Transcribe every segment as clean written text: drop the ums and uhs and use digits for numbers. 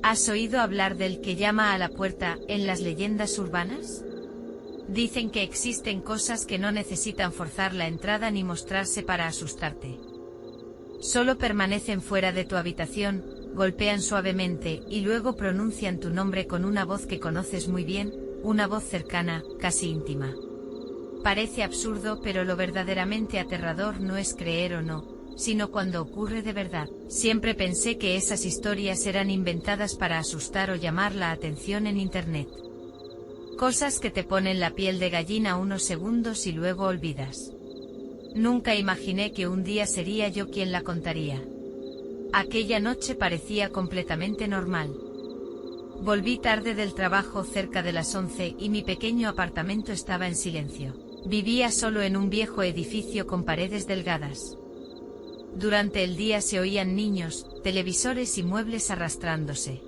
¿Has oído hablar del que llama a la puerta en las leyendas urbanas? Dicen que existen cosas que no necesitan forzar la entrada ni mostrarse para asustarte. Solo permanecen fuera de tu habitación, golpean suavemente y luego pronuncian tu nombre con una voz que conoces muy bien, una voz cercana, casi íntima. Parece absurdo, pero lo verdaderamente aterrador no es creer o no, sino cuando ocurre de verdad. Siempre pensé que esas historias eran inventadas para asustar o llamar la atención en Internet. Cosas que te ponen la piel de gallina unos segundos y luego olvidas. Nunca imaginé que un día sería yo quien la contaría. Aquella noche parecía completamente normal. Volví tarde del trabajo cerca de las 11 y mi pequeño apartamento estaba en silencio. Vivía solo en un viejo edificio con paredes delgadas. Durante el día se oían niños, televisores y muebles arrastrándose.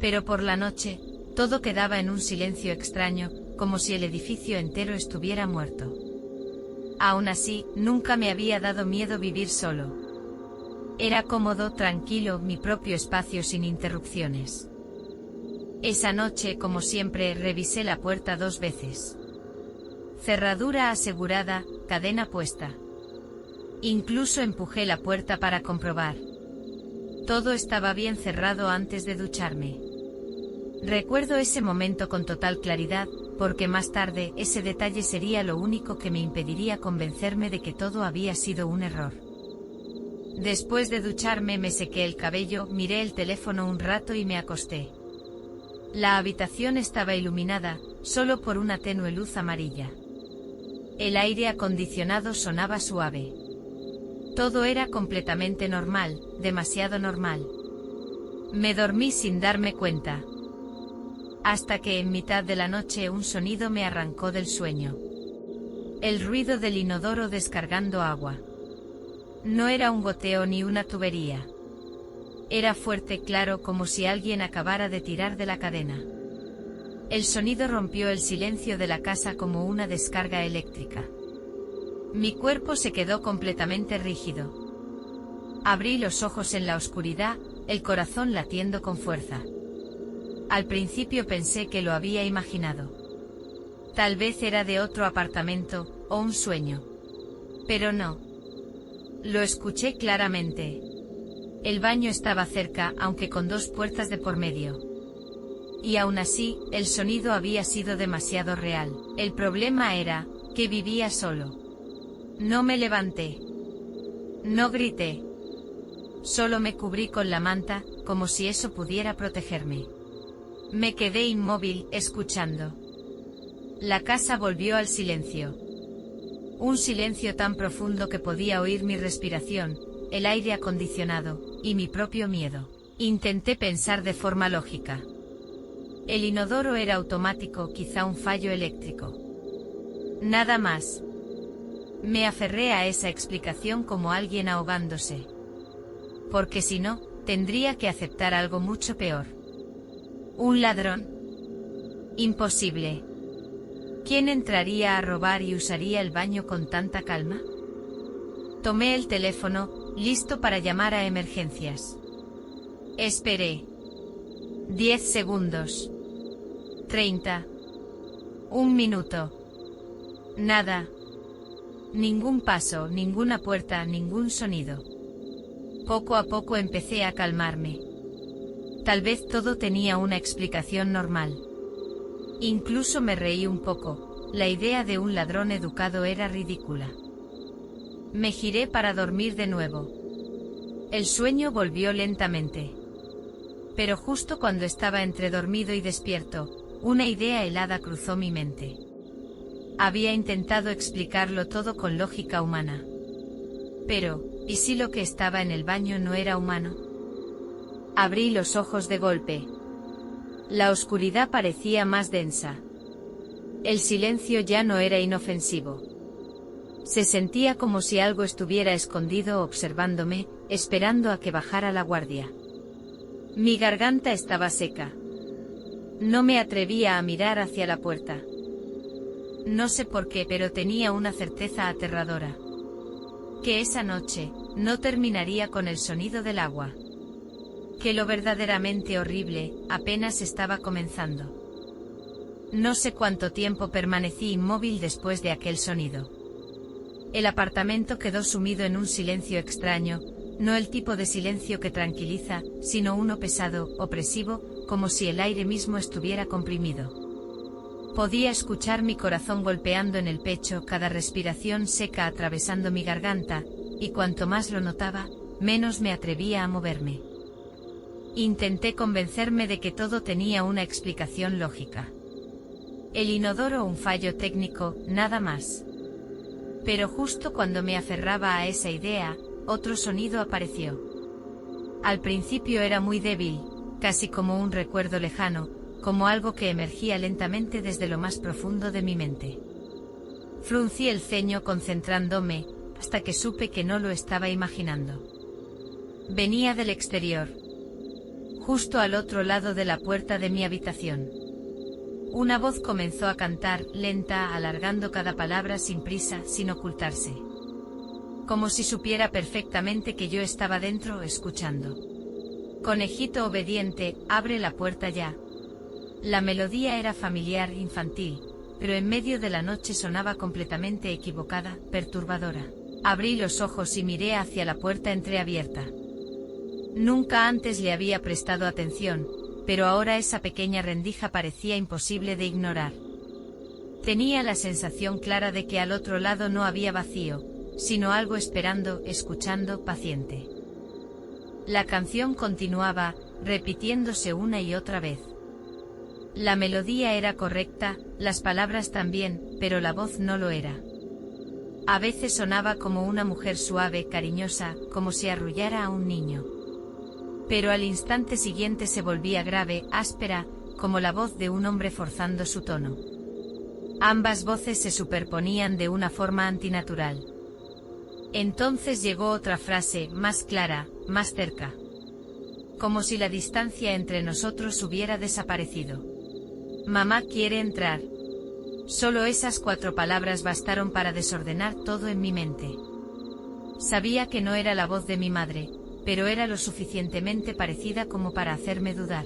Pero por la noche, todo quedaba en un silencio extraño, como si el edificio entero estuviera muerto. Aún así, nunca me había dado miedo vivir solo. Era cómodo, tranquilo, mi propio espacio sin interrupciones. Esa noche, como siempre, revisé la puerta 2 veces. Cerradura asegurada, cadena puesta. Incluso empujé la puerta para comprobar. Todo estaba bien cerrado antes de ducharme. Recuerdo ese momento con total claridad, porque más tarde ese detalle sería lo único que me impediría convencerme de que todo había sido un error. Después de ducharme me sequé el cabello, miré el teléfono un rato y me acosté. La habitación estaba iluminada, solo por una tenue luz amarilla. El aire acondicionado sonaba suave. Todo era completamente normal, demasiado normal. Me dormí sin darme cuenta. Hasta que en mitad de la noche un sonido me arrancó del sueño. El ruido del inodoro descargando agua. No era un goteo ni una tubería. Era fuerte, claro, como si alguien acabara de tirar de la cadena. El sonido rompió el silencio de la casa como una descarga eléctrica. Mi cuerpo se quedó completamente rígido. Abrí los ojos en la oscuridad, el corazón latiendo con fuerza. Al principio pensé que lo había imaginado. Tal vez era de otro apartamento, o un sueño. Pero no. Lo escuché claramente. El baño estaba cerca, aunque con 2 puertas de por medio. Y aún así, el sonido había sido demasiado real. El problema era, que vivía solo. No me levanté. No grité. Solo me cubrí con la manta, como si eso pudiera protegerme. Me quedé inmóvil, escuchando. La casa volvió al silencio. Un silencio tan profundo que podía oír mi respiración, el aire acondicionado, y mi propio miedo. Intenté pensar de forma lógica. El inodoro era automático, quizá un fallo eléctrico. Nada más. Me aferré a esa explicación como alguien ahogándose. Porque si no, tendría que aceptar algo mucho peor. ¿Un ladrón? Imposible. ¿Quién entraría a robar y usaría el baño con tanta calma? Tomé el teléfono, listo para llamar a emergencias. Esperé. 10 segundos. 30. 1 minuto. Nada. Ningún paso, ninguna puerta, ningún sonido. Poco a poco empecé a calmarme. Tal vez todo tenía una explicación normal. Incluso me reí un poco, la idea de un ladrón educado era ridícula. Me giré para dormir de nuevo. El sueño volvió lentamente. Pero justo cuando estaba entre dormido y despierto, una idea helada cruzó mi mente. Había intentado explicarlo todo con lógica humana. Pero, ¿y si lo que estaba en el baño no era humano? Abrí los ojos de golpe. La oscuridad parecía más densa. El silencio ya no era inofensivo. Se sentía como si algo estuviera escondido observándome, esperando a que bajara la guardia. Mi garganta estaba seca. No me atrevía a mirar hacia la puerta. No sé por qué, pero tenía una certeza aterradora. Que esa noche, no terminaría con el sonido del agua. Que lo verdaderamente horrible apenas estaba comenzando. No sé cuánto tiempo permanecí inmóvil después de aquel sonido. El apartamento quedó sumido en un silencio extraño, no el tipo de silencio que tranquiliza, sino uno pesado, opresivo, como si el aire mismo estuviera comprimido. Podía escuchar mi corazón golpeando en el pecho, cada respiración seca atravesando mi garganta, y cuanto más lo notaba, menos me atrevía a moverme. Intenté convencerme de que todo tenía una explicación lógica. El inodoro, un fallo técnico, nada más. Pero justo cuando me aferraba a esa idea, otro sonido apareció. Al principio era muy débil, casi como un recuerdo lejano, como algo que emergía lentamente desde lo más profundo de mi mente. Fruncí el ceño concentrándome, hasta que supe que no lo estaba imaginando. Venía del exterior. Justo al otro lado de la puerta de mi habitación. Una voz comenzó a cantar, lenta, alargando cada palabra sin prisa, sin ocultarse. Como si supiera perfectamente que yo estaba dentro, escuchando. Conejito obediente, abre la puerta ya. La melodía era familiar, infantil, pero en medio de la noche sonaba completamente equivocada, perturbadora. Abrí los ojos y miré hacia la puerta entreabierta. Nunca antes le había prestado atención, pero ahora esa pequeña rendija parecía imposible de ignorar. Tenía la sensación clara de que al otro lado no había vacío, sino algo esperando, escuchando, paciente. La canción continuaba, repitiéndose una y otra vez. La melodía era correcta, las palabras también, pero la voz no lo era. A veces sonaba como una mujer suave, cariñosa, como si arrullara a un niño. Pero al instante siguiente se volvía grave, áspera, como la voz de un hombre forzando su tono. Ambas voces se superponían de una forma antinatural. Entonces llegó otra frase, más clara, más cerca. Como si la distancia entre nosotros hubiera desaparecido. Mamá quiere entrar. Solo esas 4 palabras bastaron para desordenar todo en mi mente. Sabía que no era la voz de mi madre, pero era lo suficientemente parecida como para hacerme dudar.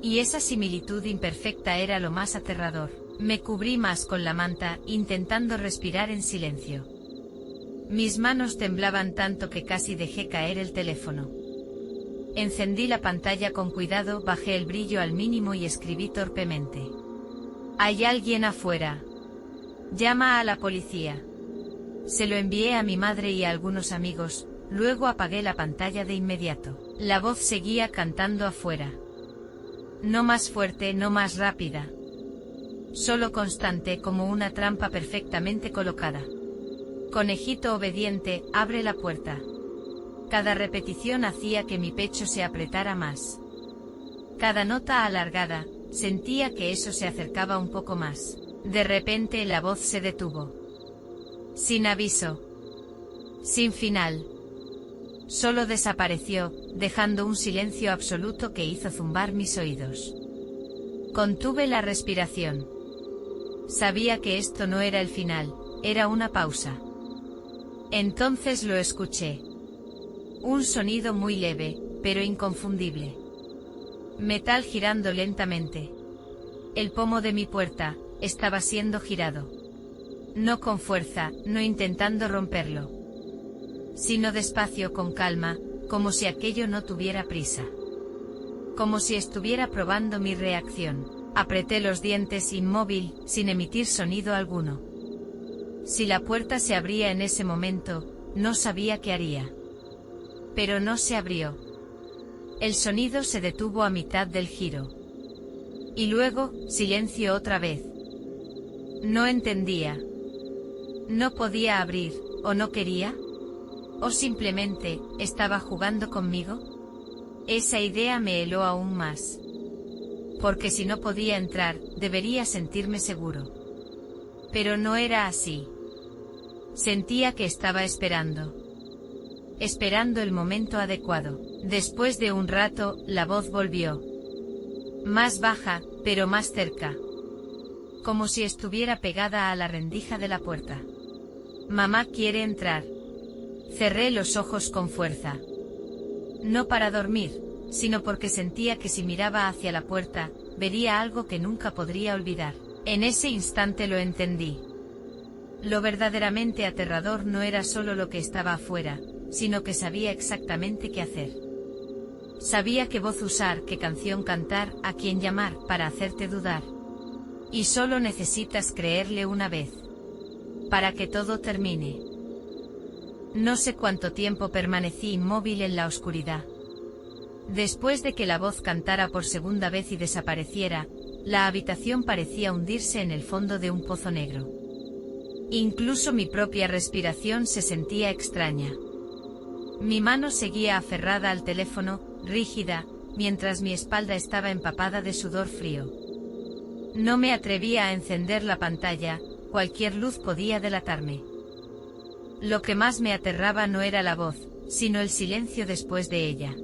Y esa similitud imperfecta era lo más aterrador. Me cubrí más con la manta, intentando respirar en silencio. Mis manos temblaban tanto que casi dejé caer el teléfono. Encendí la pantalla con cuidado, bajé el brillo al mínimo y escribí torpemente. «Hay alguien afuera. Llama a la policía». Se lo envié a mi madre y a algunos amigos, luego apagué la pantalla de inmediato. La voz seguía cantando afuera. No más fuerte, no más rápida. Solo constante, como una trampa perfectamente colocada. Conejito obediente, abre la puerta. Cada repetición hacía que mi pecho se apretara más. Cada nota alargada, sentía que eso se acercaba un poco más. De repente la voz se detuvo. Sin aviso. Sin final. Solo desapareció, dejando un silencio absoluto que hizo zumbar mis oídos. Contuve la respiración. Sabía que esto no era el final, era una pausa. Entonces lo escuché. Un sonido muy leve, pero inconfundible. Metal girando lentamente. El pomo de mi puerta estaba siendo girado. No con fuerza, no intentando romperlo. Sino despacio, con calma, como si aquello no tuviera prisa. Como si estuviera probando mi reacción. Apreté los dientes inmóvil, sin emitir sonido alguno. Si la puerta se abría en ese momento, no sabía qué haría. Pero no se abrió. El sonido se detuvo a mitad del giro. Y luego, silencio otra vez. No entendía. No podía abrir, ¿o no quería? ¿O simplemente, estaba jugando conmigo? Esa idea me heló aún más. Porque si no podía entrar, debería sentirme seguro. Pero no era así. Sentía que estaba esperando. Esperando el momento adecuado. Después de un rato, la voz volvió. Más baja, pero más cerca. Como si estuviera pegada a la rendija de la puerta. Mamá quiere entrar. Cerré los ojos con fuerza. No para dormir, sino porque sentía que si miraba hacia la puerta, vería algo que nunca podría olvidar. En ese instante lo entendí. Lo verdaderamente aterrador no era solo lo que estaba afuera, sino que sabía exactamente qué hacer. Sabía qué voz usar, qué canción cantar, a quién llamar para hacerte dudar. Y solo necesitas creerle una vez, para que todo termine. No sé cuánto tiempo permanecí inmóvil en la oscuridad. Después de que la voz cantara por segunda vez y desapareciera, la habitación parecía hundirse en el fondo de un pozo negro. Incluso mi propia respiración se sentía extraña. Mi mano seguía aferrada al teléfono, rígida, mientras mi espalda estaba empapada de sudor frío. No me atrevía a encender la pantalla, cualquier luz podía delatarme. Lo que más me aterraba no era la voz, sino el silencio después de ella.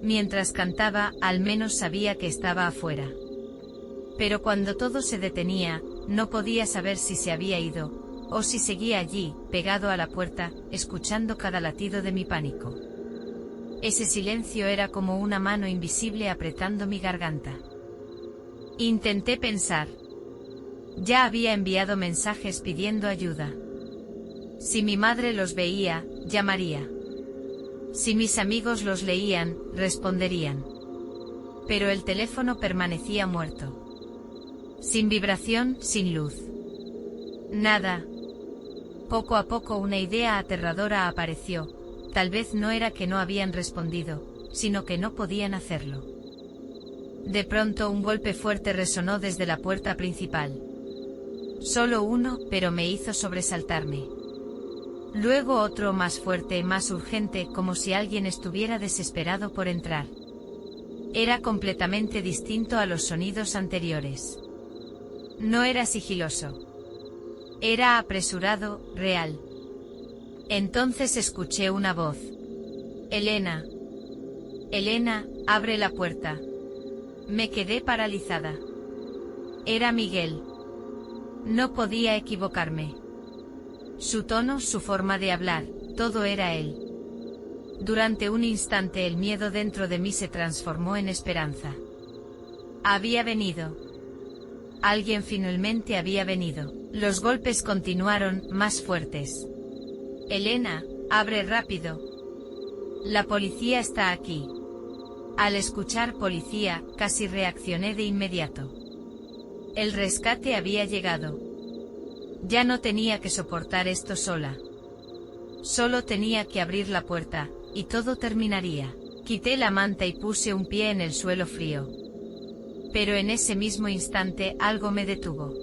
Mientras cantaba, al menos sabía que estaba afuera. Pero cuando todo se detenía, no podía saber si se había ido, o si seguía allí, pegado a la puerta, escuchando cada latido de mi pánico. Ese silencio era como una mano invisible apretando mi garganta. Intenté pensar. Ya había enviado mensajes pidiendo ayuda. Si mi madre los veía, llamaría. Si mis amigos los leían, responderían. Pero el teléfono permanecía muerto. Sin vibración, sin luz. Nada. Poco a poco una idea aterradora apareció. Tal vez no era que no habían respondido, sino que no podían hacerlo. De pronto un golpe fuerte resonó desde la puerta principal. Solo uno, pero me hizo sobresaltarme. Luego otro más fuerte, más urgente, como si alguien estuviera desesperado por entrar. Era completamente distinto a los sonidos anteriores. No era sigiloso. Era apresurado, real. Entonces escuché una voz. Elena. Elena, abre la puerta. Me quedé paralizada. Era Miguel. No podía equivocarme. Su tono, su forma de hablar, todo era él. Durante un instante el miedo dentro de mí se transformó en esperanza. Había venido. Alguien finalmente había venido. Los golpes continuaron, más fuertes. Elena, abre rápido. La policía está aquí. Al escuchar policía, casi reaccioné de inmediato. El rescate había llegado. Ya no tenía que soportar esto sola. Solo tenía que abrir la puerta, y todo terminaría. Quité la manta y puse un pie en el suelo frío. Pero en ese mismo instante algo me detuvo.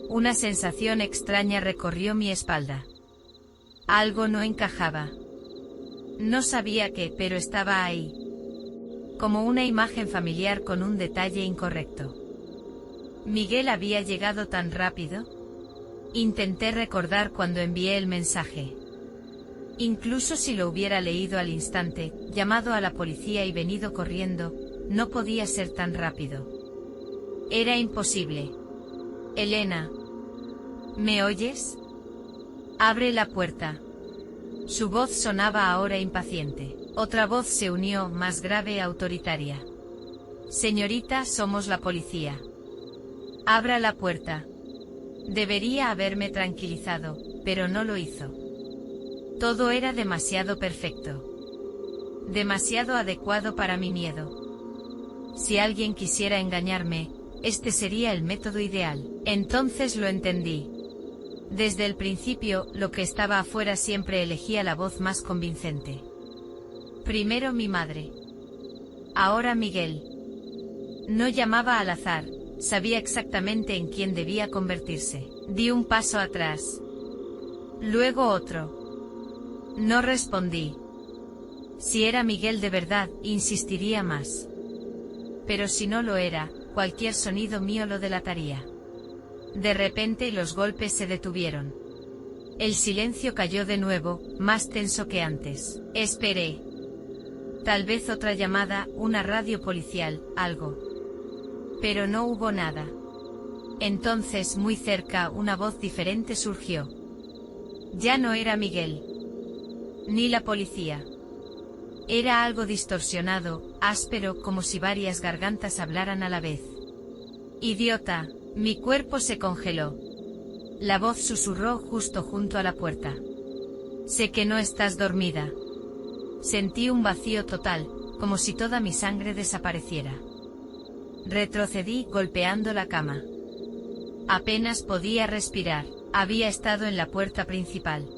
Una sensación extraña recorrió mi espalda. Algo no encajaba. No sabía qué, pero estaba ahí. Como una imagen familiar con un detalle incorrecto. ¿Miguel había llegado tan rápido? Intenté recordar cuando envié el mensaje. Incluso si lo hubiera leído al instante, llamado a la policía y venido corriendo, no podía ser tan rápido. Era imposible. Elena. ¿Me oyes? Abre la puerta. Su voz sonaba ahora impaciente. Otra voz se unió, más grave, autoritaria. Señorita, somos la policía. Abra la puerta. Debería haberme tranquilizado, pero no lo hizo. Todo era demasiado perfecto. Demasiado adecuado para mi miedo. Si alguien quisiera engañarme, este sería el método ideal. Entonces lo entendí. Desde el principio, lo que estaba afuera siempre elegía la voz más convincente. Primero mi madre. Ahora Miguel. No llamaba al azar, sabía exactamente en quién debía convertirse. Di un paso atrás. Luego otro. No respondí. Si era Miguel de verdad, insistiría más. Pero si no lo era, cualquier sonido mío lo delataría. De repente los golpes se detuvieron. El silencio cayó de nuevo, más tenso que antes. Esperé. Tal vez otra llamada, una radio policial, algo. Pero no hubo nada. Entonces, muy cerca, una voz diferente surgió. Ya no era Miguel. Ni la policía. Era algo distorsionado, áspero, como si varias gargantas hablaran a la vez. Idiota, mi cuerpo se congeló. La voz susurró justo junto a la puerta. Sé que no estás dormida. Sentí un vacío total, como si toda mi sangre desapareciera. Retrocedí golpeando la cama. Apenas podía respirar. Había estado en la puerta principal.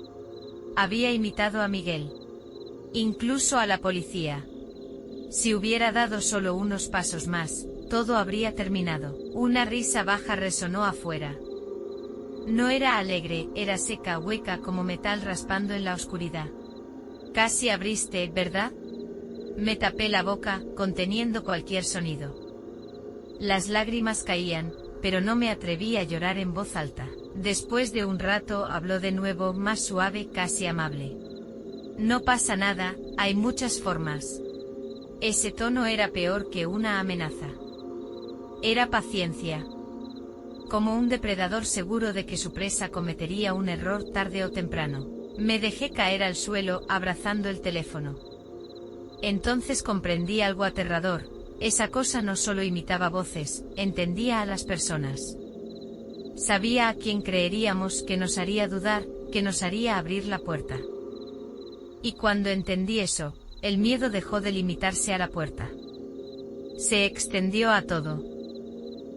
Había imitado a Miguel. Incluso a la policía. Si hubiera dado solo unos pasos más, todo habría terminado. Una risa baja resonó afuera. No era alegre, era seca, hueca como metal raspando en la oscuridad. Casi abriste, ¿verdad? Me tapé la boca, conteniendo cualquier sonido. Las lágrimas caían, pero no me atreví a llorar en voz alta. Después de un rato habló de nuevo, más suave, casi amable. No pasa nada, hay muchas formas. Ese tono era peor que una amenaza. Era paciencia. Como un depredador seguro de que su presa cometería un error tarde o temprano. Me dejé caer al suelo, abrazando el teléfono. Entonces comprendí algo aterrador. Esa cosa no solo imitaba voces, entendía a las personas. Sabía a quién creeríamos, que nos haría dudar, que nos haría abrir la puerta. Y cuando entendí eso, el miedo dejó de limitarse a la puerta. Se extendió a todo.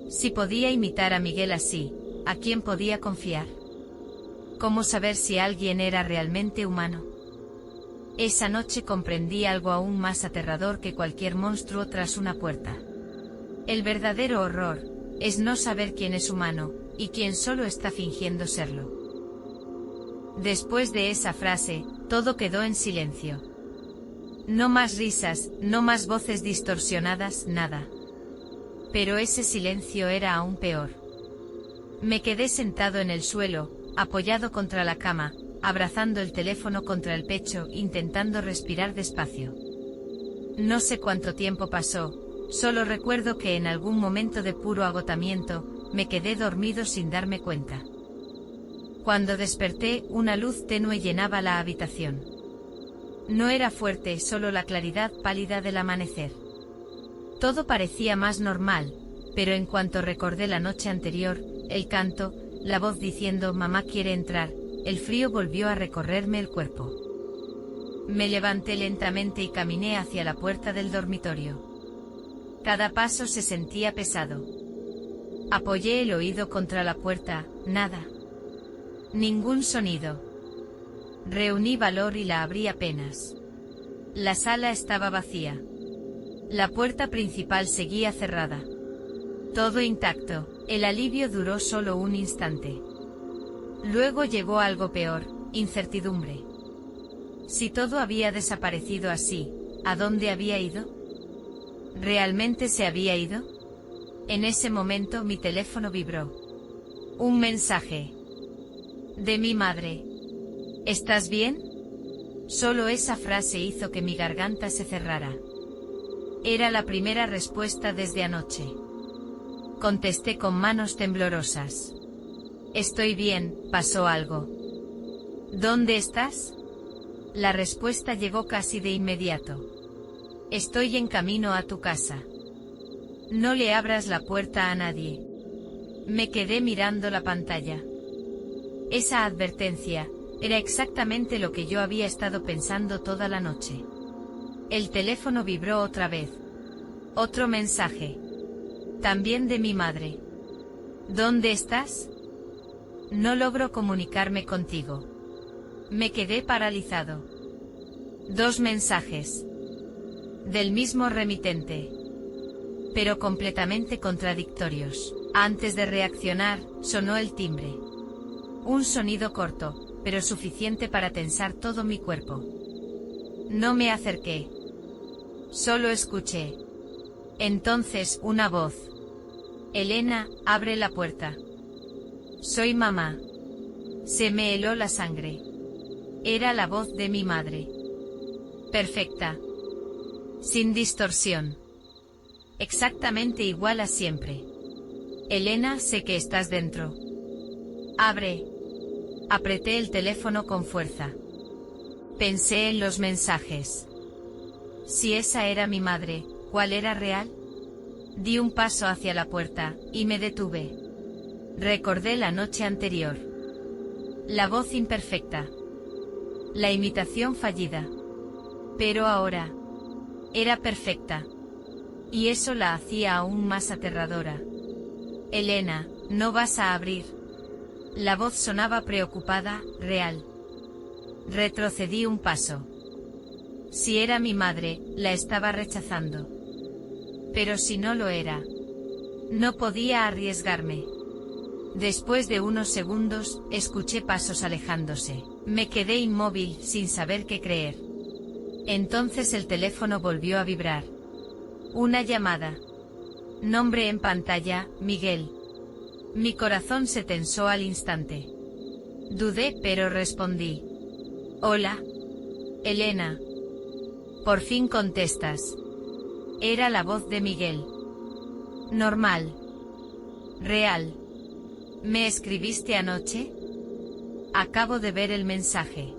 Si podía imitar a Miguel así, ¿a quién podía confiar? ¿Cómo saber si alguien era realmente humano? Esa noche comprendí algo aún más aterrador que cualquier monstruo tras una puerta. El verdadero horror es no saber quién es humano, y quién solo está fingiendo serlo. Después de esa frase, todo quedó en silencio. No más risas, no más voces distorsionadas, nada. Pero ese silencio era aún peor. Me quedé sentado en el suelo, apoyado contra la cama, abrazando el teléfono contra el pecho, intentando respirar despacio. No sé cuánto tiempo pasó, solo recuerdo que en algún momento de puro agotamiento, me quedé dormido sin darme cuenta. Cuando desperté, una luz tenue llenaba la habitación. No era fuerte, solo la claridad pálida del amanecer. Todo parecía más normal, pero en cuanto recordé la noche anterior, el canto, la voz diciendo «Mamá quiere entrar», el frío volvió a recorrerme el cuerpo. Me levanté lentamente y caminé hacia la puerta del dormitorio. Cada paso se sentía pesado. Apoyé el oído contra la puerta, nada. Ningún sonido. Reuní valor y la abrí apenas. La sala estaba vacía. La puerta principal seguía cerrada. Todo intacto. El alivio duró solo un instante. Luego llegó algo peor, incertidumbre. Si todo había desaparecido así, ¿a dónde había ido? ¿Realmente se había ido? En ese momento mi teléfono vibró. Un mensaje. De mi madre. ¿Estás bien? Solo esa frase hizo que mi garganta se cerrara. Era la primera respuesta desde anoche. Contesté con manos temblorosas. Estoy bien, pasó algo. ¿Dónde estás? La respuesta llegó casi de inmediato. Estoy en camino a tu casa. No le abras la puerta a nadie. Me quedé mirando la pantalla. Esa advertencia era exactamente lo que yo había estado pensando toda la noche. El teléfono vibró otra vez. Otro mensaje. También de mi madre. ¿Dónde estás? No logro comunicarme contigo. Me quedé paralizado. 2 mensajes. Del mismo remitente. Pero completamente contradictorios. Antes de reaccionar, sonó el timbre. Un sonido corto, pero suficiente para tensar todo mi cuerpo. No me acerqué. Solo escuché. Entonces, una voz. Elena, abre la puerta. Soy mamá. Se me heló la sangre. Era la voz de mi madre. Perfecta. Sin distorsión. Exactamente igual a siempre. Elena, sé que estás dentro. Abre. Apreté el teléfono con fuerza. Pensé en los mensajes. Si esa era mi madre, ¿cuál era real? Di un paso hacia la puerta, y me detuve. Recordé la noche anterior. La voz imperfecta. La imitación fallida. Pero ahora. Era perfecta. Y eso la hacía aún más aterradora. Elena, ¿no vas a abrir? La voz sonaba preocupada, real. Retrocedí un paso. Si era mi madre, la estaba rechazando. Pero si no lo era. No podía arriesgarme. Después de unos segundos, escuché pasos alejándose. Me quedé inmóvil, sin saber qué creer. Entonces el teléfono volvió a vibrar. Una llamada. Nombre en pantalla, Miguel. Mi corazón se tensó al instante. Dudé, pero respondí. Hola. Elena. Por fin contestas. Era la voz de Miguel. Normal. Real. ¿Me escribiste anoche? Acabo de ver el mensaje.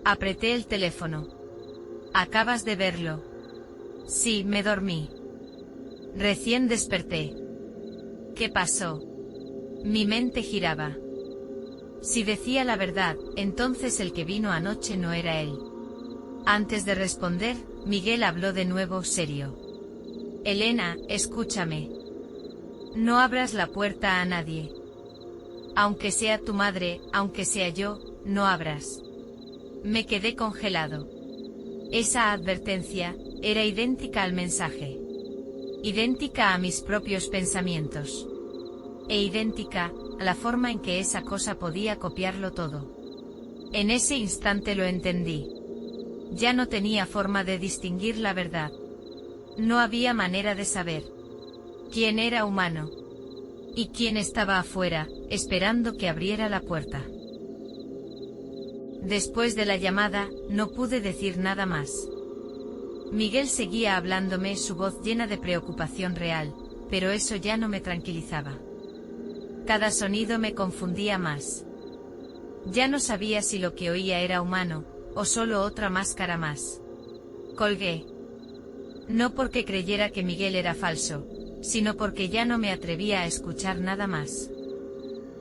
Apreté el teléfono. ¿Acabas de verlo? Sí, me dormí. Recién desperté. ¿Qué pasó? Mi mente giraba. Si decía la verdad, entonces el que vino anoche no era él. Antes de responder, Miguel habló de nuevo serio. Elena, escúchame. No abras la puerta a nadie. Aunque sea tu madre, aunque sea yo, no abras. Me quedé congelado. Esa advertencia era idéntica al mensaje. Idéntica a mis propios pensamientos. E idéntica a la forma en que esa cosa podía copiarlo todo. En ese instante lo entendí. Ya no tenía forma de distinguir la verdad. No había manera de saber quién era humano y quién estaba afuera, esperando que abriera la puerta. Después de la llamada, no pude decir nada más. Miguel seguía hablándome, su voz llena de preocupación real, pero eso ya no me tranquilizaba. Cada sonido me confundía más. Ya no sabía si lo que oía era humano, o solo otra máscara más. Colgué. No porque creyera que Miguel era falso, sino porque ya no me atrevía a escuchar nada más.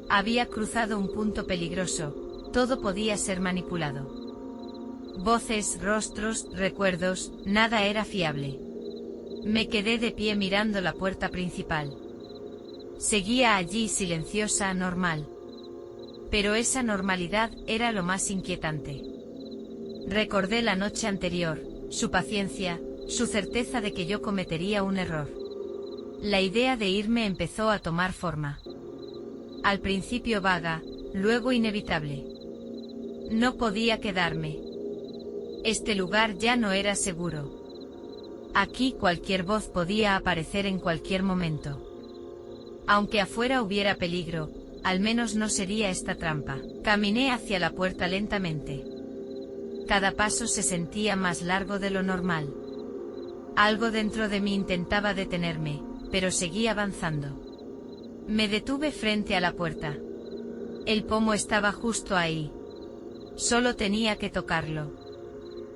Había cruzado un punto peligroso, todo podía ser manipulado. Voces, rostros, recuerdos, nada era fiable. Me quedé de pie mirando la puerta principal. Seguía allí silenciosa, normal. Pero esa normalidad era lo más inquietante. Recordé la noche anterior, su paciencia, su certeza de que yo cometería un error. La idea de irme empezó a tomar forma. Al principio vaga, luego inevitable. No podía quedarme. Este lugar ya no era seguro. Aquí cualquier voz podía aparecer en cualquier momento. Aunque afuera hubiera peligro, al menos no sería esta trampa. Caminé hacia la puerta lentamente. Cada paso se sentía más largo de lo normal. Algo dentro de mí intentaba detenerme, pero seguí avanzando. Me detuve frente a la puerta. El pomo estaba justo ahí. Solo tenía que tocarlo.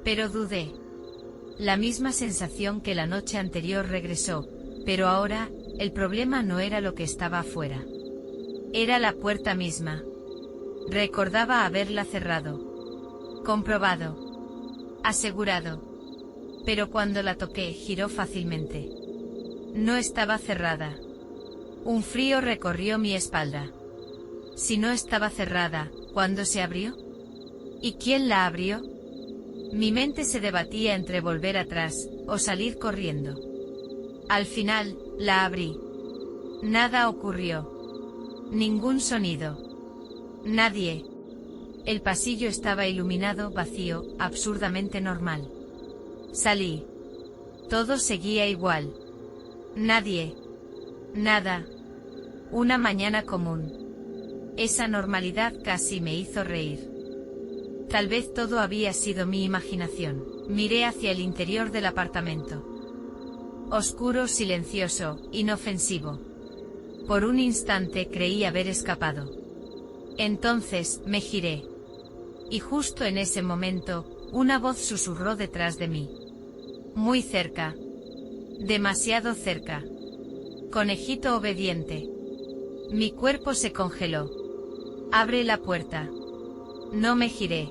Pero dudé. La misma sensación que la noche anterior regresó, pero ahora, el problema no era lo que estaba afuera. Era la puerta misma. Recordaba haberla cerrado. Comprobado. Asegurado. Pero cuando la toqué, giró fácilmente. No estaba cerrada. Un frío recorrió mi espalda. Si no estaba cerrada, ¿cuándo se abrió? ¿Y quién la abrió? Mi mente se debatía entre volver atrás, o salir corriendo. Al final, la abrí. Nada ocurrió. Ningún sonido. Nadie. El pasillo estaba iluminado, vacío, absurdamente normal. Salí. Todo seguía igual. Nadie. Nada. Una mañana común. Esa normalidad casi me hizo reír. Tal vez todo había sido mi imaginación. Miré hacia el interior del apartamento. Oscuro, silencioso, inofensivo. Por un instante creí haber escapado. Entonces, me giré. Y justo en ese momento, una voz susurró detrás de mí. Muy cerca. Demasiado cerca. Conejito obediente. Mi cuerpo se congeló. Abre la puerta. No me giré.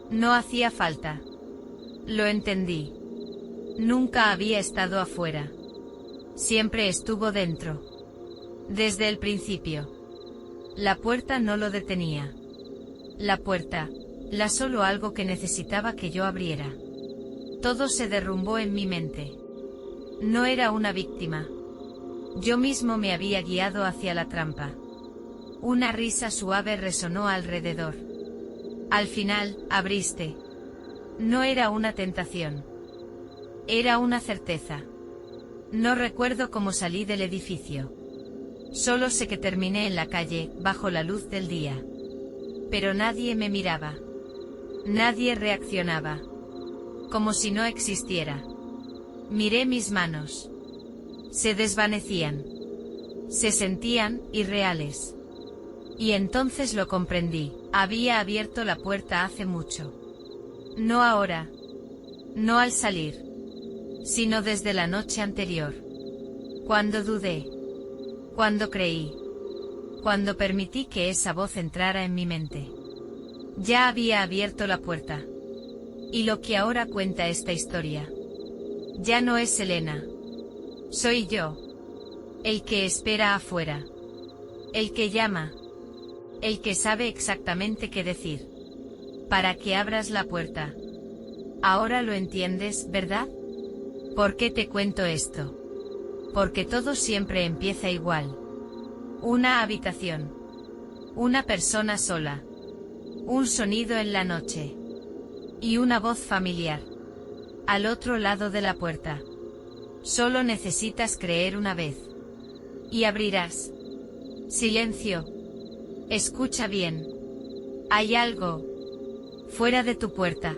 No hacía falta. Lo entendí. Nunca había estado afuera. Siempre estuvo dentro. Desde el principio. La puerta no lo detenía. La puerta, solo algo que necesitaba que yo abriera. Todo se derrumbó en mi mente. No era una víctima. Yo mismo me había guiado hacia la trampa. Una risa suave resonó alrededor. Al final, abriste. No era una tentación. Era una certeza. No recuerdo cómo salí del edificio. Solo sé que terminé en la calle, bajo la luz del día. Pero nadie me miraba. Nadie reaccionaba. Como si no existiera. Miré mis manos. Se desvanecían. Se sentían irreales. Y entonces lo comprendí. Había abierto la puerta hace mucho. No ahora. No al salir. Sino desde la noche anterior. Cuando dudé. Cuando creí. Cuando permití que esa voz entrara en mi mente. Ya había abierto la puerta. Y lo que ahora cuenta esta historia. Ya no es Elena. Soy yo. El que espera afuera. El que llama. El que sabe exactamente qué decir. Para que abras la puerta. Ahora lo entiendes, ¿verdad? ¿Por qué te cuento esto? Porque todo siempre empieza igual. Una habitación. Una persona sola. Un sonido en la noche. Y una voz familiar. Al otro lado de la puerta. Solo necesitas creer una vez. Y abrirás. Silencio. Escucha bien. Hay algo. Fuera de tu puerta.